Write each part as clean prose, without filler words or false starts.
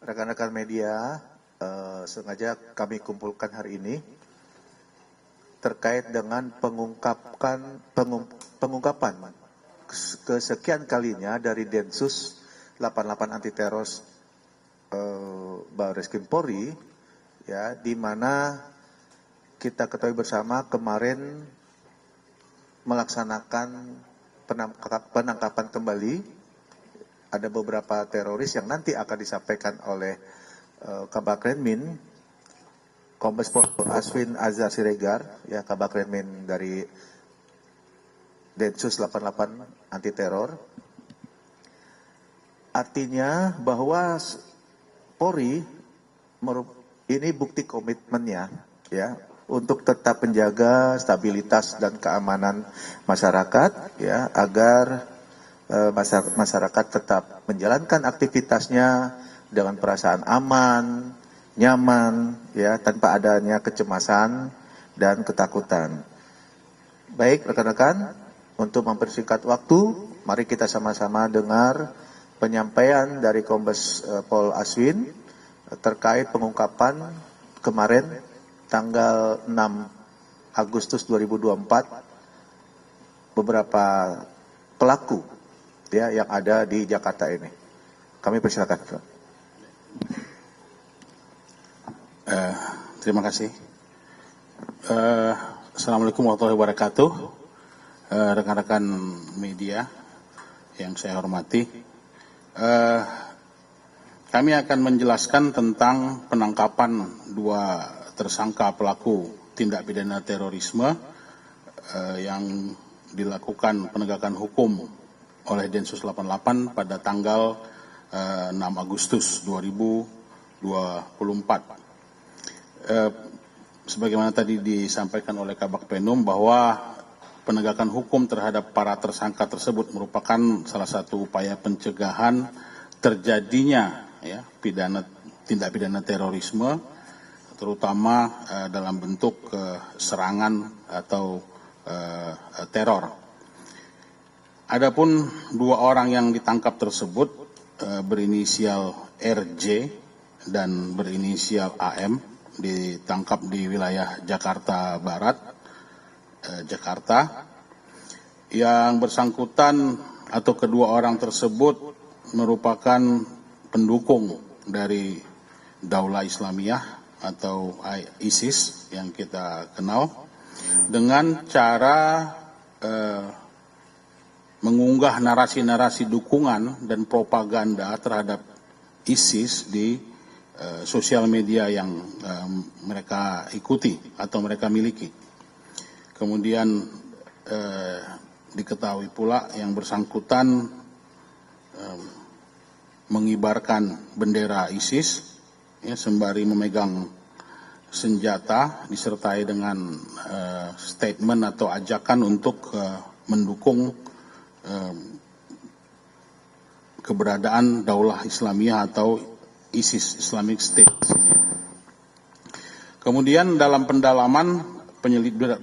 rekan-rekan media, sengaja kami kumpulkan hari ini terkait dengan pengungkapan kesekian kalinya dari Densus 88 anti teror Barreskrim Polri, ya, di mana kita ketahui bersama kemarin melaksanakan penangkapan kembali ada beberapa teroris yang nanti akan disampaikan oleh Kabakrenmin Kombes Pol Aswin Azhar Siregar, ya, Kabakrenmin dari Densus 88 anti teror. Artinya bahwa Polri ini bukti komitmennya, ya, untuk tetap menjaga stabilitas dan keamanan masyarakat, ya, agar masyarakat tetap menjalankan aktivitasnya dengan perasaan aman, nyaman, ya, tanpa adanya kecemasan dan ketakutan. Baik rekan-rekan, untuk mempersingkat waktu, mari kita sama-sama dengar penyampaian dari Kombes Pol Aswin terkait pengungkapan kemarin tanggal 6 Agustus 2024 beberapa pelaku, ya, yang ada di Jakarta ini. Kami persilakan. Terima kasih. Assalamualaikum warahmatullahi wabarakatuh. Rekan-rekan media yang saya hormati, kami akan menjelaskan tentang penangkapan dua tersangka pelaku tindak pidana terorisme yang dilakukan penegakan hukum oleh Densus 88 pada tanggal 6 Agustus 2024. Sebagaimana tadi disampaikan oleh Kabak Penum bahwa penegakan hukum terhadap para tersangka tersebut merupakan salah satu upaya pencegahan terjadinya, ya, tindak pidana terorisme, terutama dalam bentuk serangan atau teror. Adapun dua orang yang ditangkap tersebut berinisial RJ dan berinisial AM, ditangkap di wilayah Jakarta Barat, Jakarta. Yang bersangkutan atau kedua orang tersebut merupakan pendukung dari Daulah Islamiyah atau ISIS yang kita kenal, dengan cara mengunggah narasi-narasi dukungan dan propaganda terhadap ISIS di sosial media yang mereka ikuti atau mereka miliki. Kemudian diketahui pula yang bersangkutan mengibarkan bendera ISIS, ya, sembari memegang senjata disertai dengan statement atau ajakan untuk mendukung keberadaan Daulah Islamiyah atau ISIS, Islamic State. Kemudian dalam pendalaman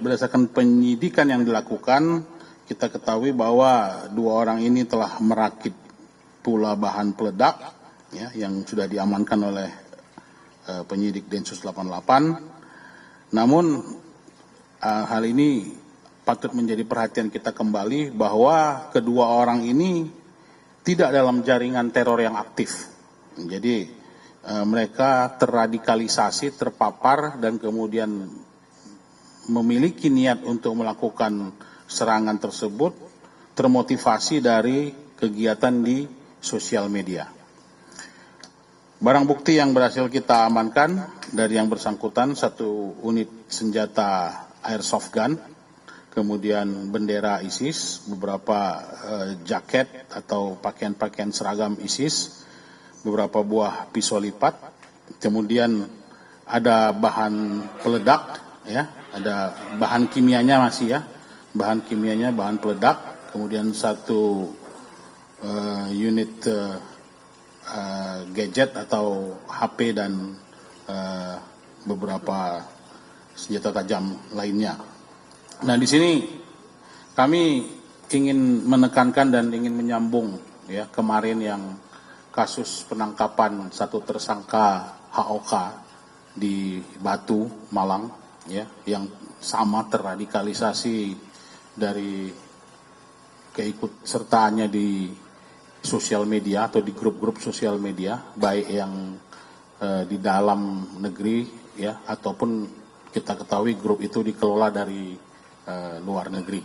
berdasarkan penyidikan yang dilakukan, kita ketahui bahwa dua orang ini telah merakit pula bahan peledak, ya, yang sudah diamankan oleh penyidik Densus 88. Namun hal ini patut menjadi perhatian kita kembali bahwa kedua orang ini tidak dalam jaringan teror yang aktif. Jadi mereka terradikalisasi, terpapar, dan kemudian memiliki niat untuk melakukan serangan tersebut termotivasi dari kegiatan di sosial media. Barang bukti yang berhasil kita amankan dari yang bersangkutan, satu unit senjata airsoft gun, kemudian bendera ISIS, beberapa jaket atau pakaian-pakaian seragam ISIS, beberapa buah pisau lipat, kemudian ada bahan peledak, ya, ada bahan kimianya masih, ya, bahan kimianya, bahan peledak, kemudian satu unit gadget atau HP dan beberapa senjata tajam lainnya. Nah, di sini kami ingin menekankan dan ingin menyambung, ya, kemarin yang kasus penangkapan satu tersangka HOK di Batu, Malang, ya, yang sama terradikalisasi dari keikut sertaannya di sosial media atau di grup-grup sosial media, baik yang di dalam negeri, ya, ataupun kita ketahui grup itu dikelola dari luar negeri.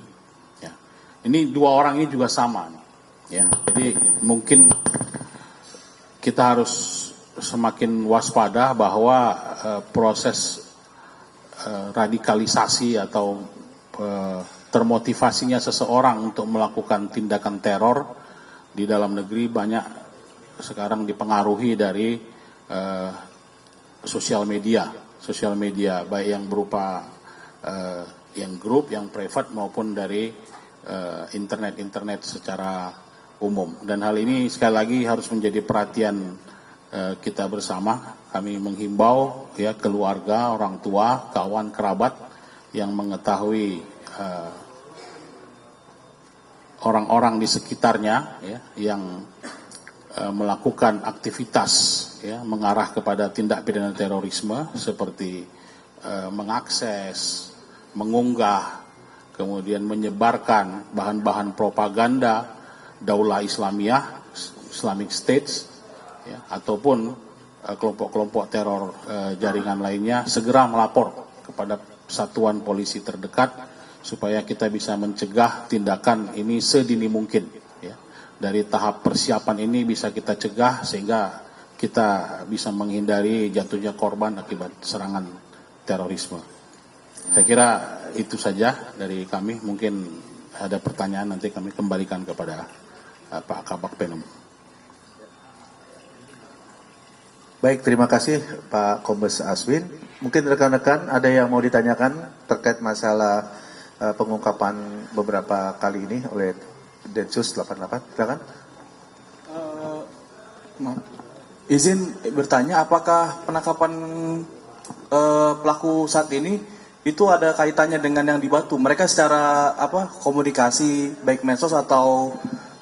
Ya. Ini dua orang ini juga sama, ya. Jadi mungkin kita harus semakin waspada bahwa proses radikalisasi atau termotivasinya seseorang untuk melakukan tindakan teror di dalam negeri banyak sekarang dipengaruhi dari sosial media baik yang berupa yang grup, yang private maupun dari internet secara umum. Dan hal ini sekali lagi harus menjadi perhatian kita bersama. Kami menghimbau ya keluarga, orang tua, kawan, kerabat yang mengetahui orang-orang di sekitarnya ya, yang melakukan aktivitas ya, mengarah kepada tindak pidana terorisme seperti mengakses, mengunggah, kemudian menyebarkan bahan-bahan propaganda Daulah Islamiyah, Islamic States, ya, ataupun kelompok-kelompok teror jaringan lainnya, segera melapor kepada satuan polisi terdekat supaya kita bisa mencegah tindakan ini sedini mungkin. Ya. Dari tahap persiapan ini bisa kita cegah sehingga kita bisa menghindari jatuhnya korban akibat serangan terorisme. Saya kira itu saja dari kami. Mungkin ada pertanyaan nanti kami kembalikan kepada Pak Kabak Penum. Baik, terima kasih Pak Kombes Aswin. Mungkin rekan-rekan ada yang mau ditanyakan terkait masalah pengungkapan beberapa kali ini oleh Densus 88. Silakan. Izin bertanya, apakah penangkapan pelaku saat ini itu ada kaitannya dengan yang di Batu? Mereka secara komunikasi baik medsos atau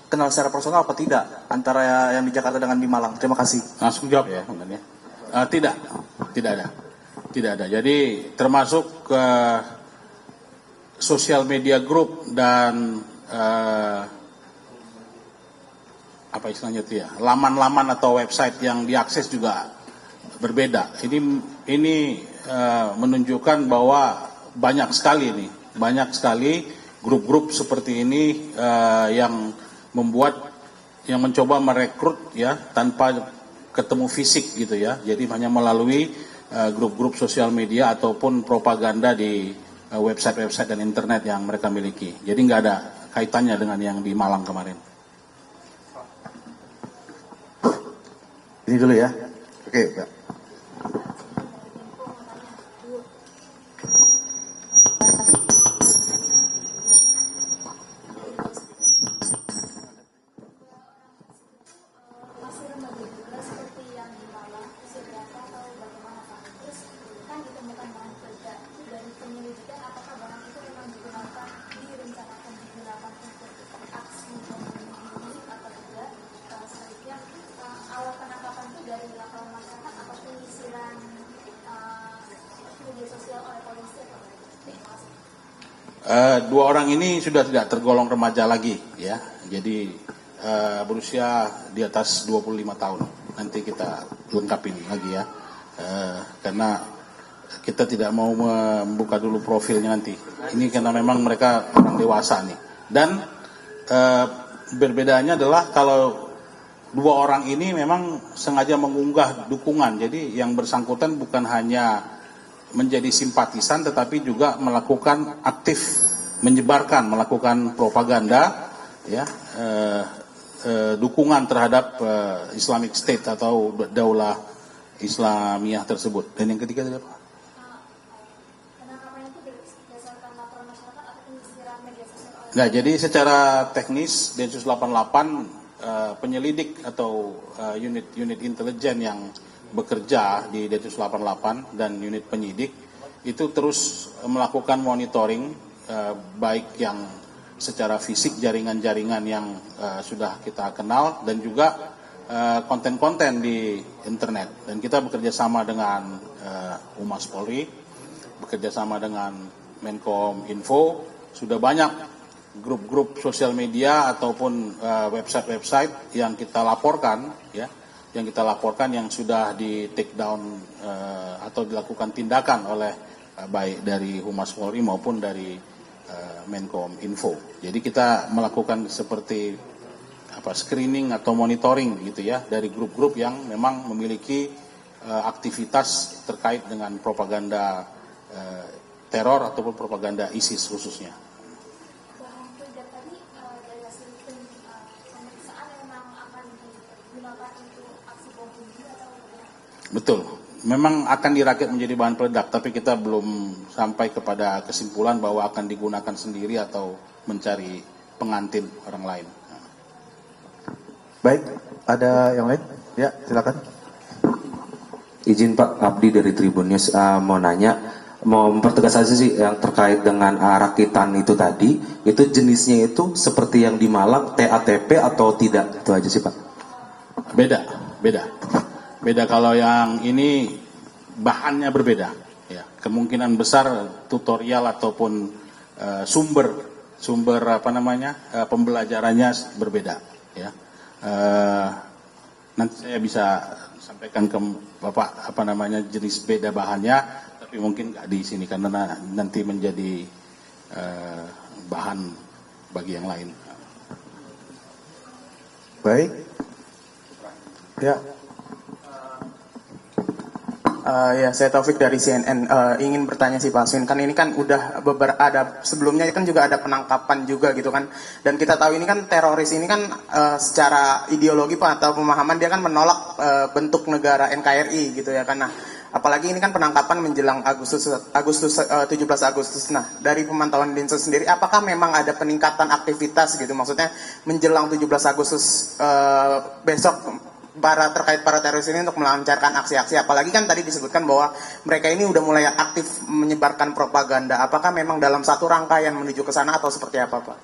kenal secara personal apa tidak antara yang di Jakarta dengan di Malang? Terima kasih. Langsung jawab ya, tidak ada. Jadi termasuk sosial media group dan apa istilahnya itu ya, laman-laman atau website yang diakses juga berbeda. Ini menunjukkan bahwa banyak sekali grup-grup seperti ini yang mencoba merekrut ya tanpa ketemu fisik gitu ya. Jadi hanya melalui grup-grup sosial media ataupun propaganda di website-website dan internet yang mereka miliki. Jadi nggak ada kaitannya dengan yang di Malang kemarin. Ini dulu ya. Oke, Pak. Dua orang ini sudah tidak tergolong remaja lagi ya. Jadi berusia di atas 25 tahun. Nanti kita lengkapin lagi ya. Karena kita tidak mau membuka dulu profilnya nanti. Ini karena memang mereka orang dewasa nih. Dan berbedanya adalah kalau dua orang ini memang sengaja mengunggah dukungan. Jadi yang bersangkutan bukan hanya menjadi simpatisan tetapi juga melakukan aktif melakukan propaganda ya dukungan terhadap Islamic State atau Daulah Islamiyah tersebut. Dan yang ketiga adalah apa? Nah, jadi secara teknis Densus 88 penyelidik atau unit intelijen yang bekerja di Densus 88 dan unit penyidik itu terus melakukan monitoring baik yang secara fisik jaringan-jaringan yang sudah kita kenal dan juga konten-konten di internet. Dan kita bekerja sama dengan Humas Polri, bekerja sama dengan Menkom Info, sudah banyak grup-grup sosial media ataupun website-website yang kita laporkan, ya, yang sudah di take down atau dilakukan tindakan oleh baik dari Humas Polri maupun dari Menkom Info. Jadi kita melakukan seperti screening atau monitoring gitu ya dari grup-grup yang memang memiliki aktivitas terkait dengan propaganda teror ataupun propaganda ISIS khususnya. Betul, memang akan dirakit menjadi bahan peledak, tapi kita belum sampai kepada kesimpulan bahwa akan digunakan sendiri atau mencari pengantin orang lain. Baik, ada yang lain? Ya, silakan. Izin Pak, Abdi dari Tribun News, mau nanya, mau mempertegas aja sih yang terkait dengan rakitan itu tadi, itu jenisnya itu seperti yang di Malang, TATP atau tidak? Itu aja sih Pak. Beda kalau yang ini bahannya berbeda. Ya, kemungkinan besar tutorial ataupun sumber pembelajarannya berbeda. Ya, nanti saya bisa sampaikan ke Bapak jenis beda bahannya, tapi mungkin nggak di sini karena nanti menjadi bahan bagi yang lain. Baik. Ya. Ya, saya Taufik dari CNN. Ingin bertanya sih Pak Aswin, kan ini kan udah ada sebelumnya kan juga ada penangkapan juga gitu kan, dan kita tahu ini kan teroris ini kan secara ideologi Pak atau pemahaman dia kan menolak bentuk negara NKRI gitu ya kan. Nah, apalagi ini kan penangkapan menjelang 17 Agustus. Nah, dari pemantauan Dinsos sendiri, apakah memang ada peningkatan aktivitas gitu, maksudnya menjelang 17 Agustus besok terkait para teroris ini untuk melancarkan aksi-aksi, apalagi kan tadi disebutkan bahwa mereka ini udah mulai aktif menyebarkan propaganda. Apakah memang dalam satu rangkaian menuju ke sana atau seperti apa Pak?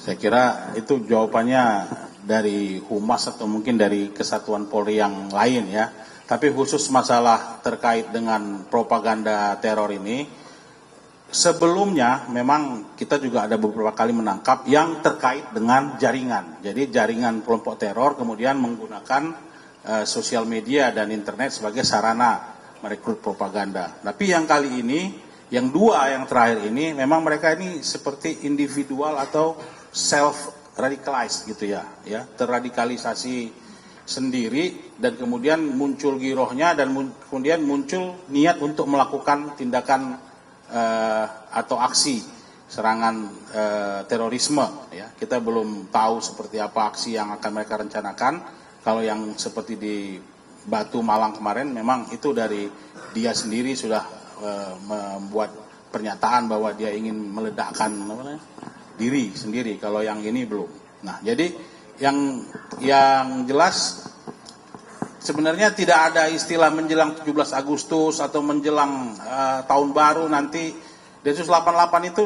Saya kira itu jawabannya dari Humas atau mungkin dari Kesatuan Polri yang lain ya. Tapi khusus masalah terkait dengan propaganda teror ini, sebelumnya memang kita juga ada beberapa kali menangkap yang terkait dengan jaringan. Jadi jaringan kelompok teror kemudian menggunakan sosial media dan internet sebagai sarana merekrut propaganda. Tapi yang kali ini, yang terakhir ini, memang mereka ini seperti individual atau self-radicalized gitu ya, terradikalisasi sendiri dan kemudian muncul girohnya dan kemudian muncul niat untuk melakukan tindakan atau aksi serangan terorisme ya. Kita belum tahu seperti apa aksi yang akan mereka rencanakan. Kalau yang seperti di Batu Malang kemarin memang itu dari dia sendiri sudah membuat pernyataan bahwa dia ingin meledakkan diri sendiri. Kalau yang ini belum. Nah, jadi yang jelas sebenarnya tidak ada istilah menjelang 17 Agustus atau menjelang tahun baru nanti. Densus 88 itu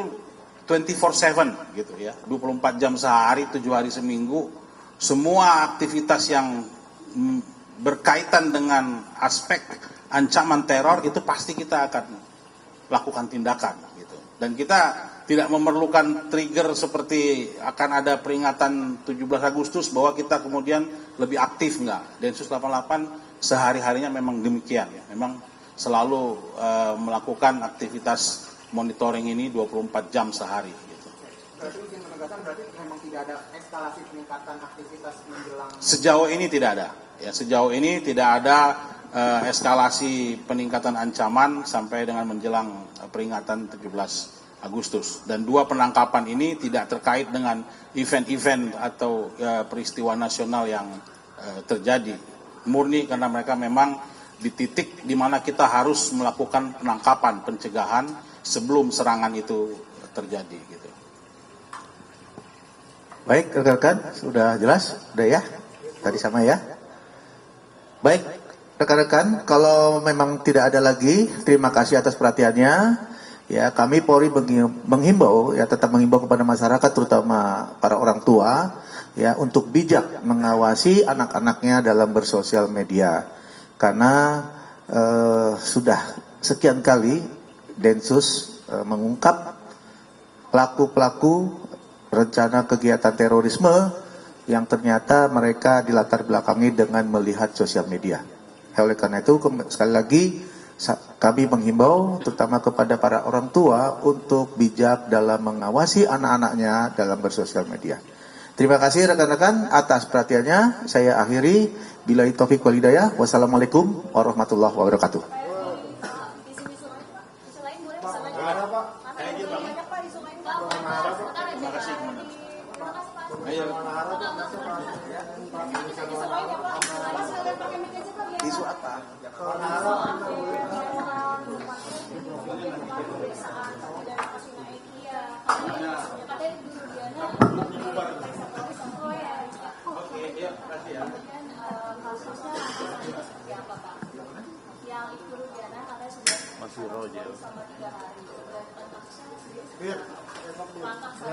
24/7 gitu ya. 24 jam sehari, 7 hari seminggu. Semua aktivitas yang berkaitan dengan aspek ancaman teror itu pasti kita akan lakukan tindakan gitu. Dan kita tidak memerlukan trigger seperti akan ada peringatan 17 Agustus bahwa kita kemudian lebih aktif, enggak. Densus 88 sehari-harinya memang demikian ya. Memang selalu melakukan aktivitas monitoring ini 24 jam sehari gitu. Berarti izin penegasan berarti memang tidak ada eskalasi peningkatan aktivitas menjelang. Sejauh ini tidak ada. Ya, sejauh ini tidak ada eskalasi peningkatan ancaman sampai dengan menjelang peringatan 17 Agustus. Dan 2 penangkapan ini tidak terkait dengan event-event atau peristiwa nasional yang terjadi. Murni karena mereka memang di titik di mana kita harus melakukan penangkapan, pencegahan sebelum serangan itu terjadi gitu. Baik, rekan-rekan, sudah jelas? Sudah ya? Tadi sama ya? Baik, rekan-rekan, kalau memang tidak ada lagi, terima kasih atas perhatiannya. Ya, kami Polri menghimbau, ya tetap menghimbau kepada masyarakat, terutama para orang tua, ya untuk bijak mengawasi anak-anaknya dalam bersosial media, karena sudah sekian kali Densus mengungkap pelaku-pelaku rencana kegiatan terorisme yang ternyata mereka dilatar belakangi dengan melihat sosial media. Oleh karena itu sekali lagi kami menghimbau terutama kepada para orang tua untuk bijak dalam mengawasi anak-anaknya dalam bersosial media. Terima kasih rekan-rekan atas perhatiannya. Saya akhiri. Billahi taufiq wal hidayah. Wassalamualaikum warahmatullahi wabarakatuh. Isu apa?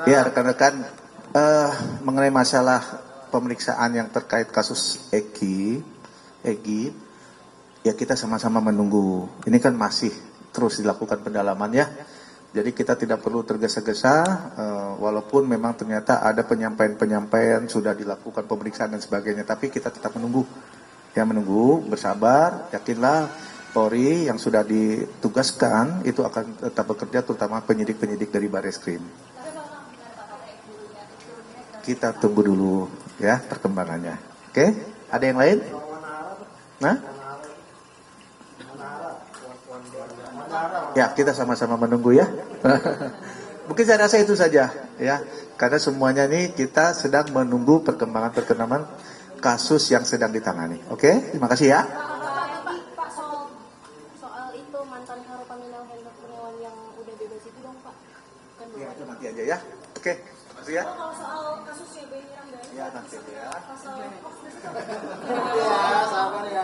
Ya rekan-rekan, mengenai masalah pemeriksaan yang terkait kasus Egy, ya kita sama-sama menunggu. Ini kan masih terus dilakukan pendalaman ya. Jadi kita tidak perlu tergesa-gesa, walaupun memang ternyata ada penyampaian-penyampaian sudah dilakukan pemeriksaan dan sebagainya. Tapi kita tetap menunggu, ya menunggu, bersabar, yakinlah Polri yang sudah ditugaskan itu akan tetap bekerja, terutama penyidik-penyidik dari Barreskrim. Kita tunggu dulu ya perkembangannya. Oke, ada yang lain? Nah? Ya, kita sama-sama menunggu ya. Mungkin saya rasa itu saja ya. Karena semuanya ini kita sedang menunggu perkembangan kasus yang sedang ditangani. Oke, terima kasih ya. Pak, soal itu mantan Harupaminal Hendra Kurniawan yang udah bebas itu dong Pak. Kan Ya, itu nanti aja ya. Oke, terima kasih ya. Kalau soal kasusnya Benny Ramdhani. Ya nanti ya. Pasal Ya, sabar ya.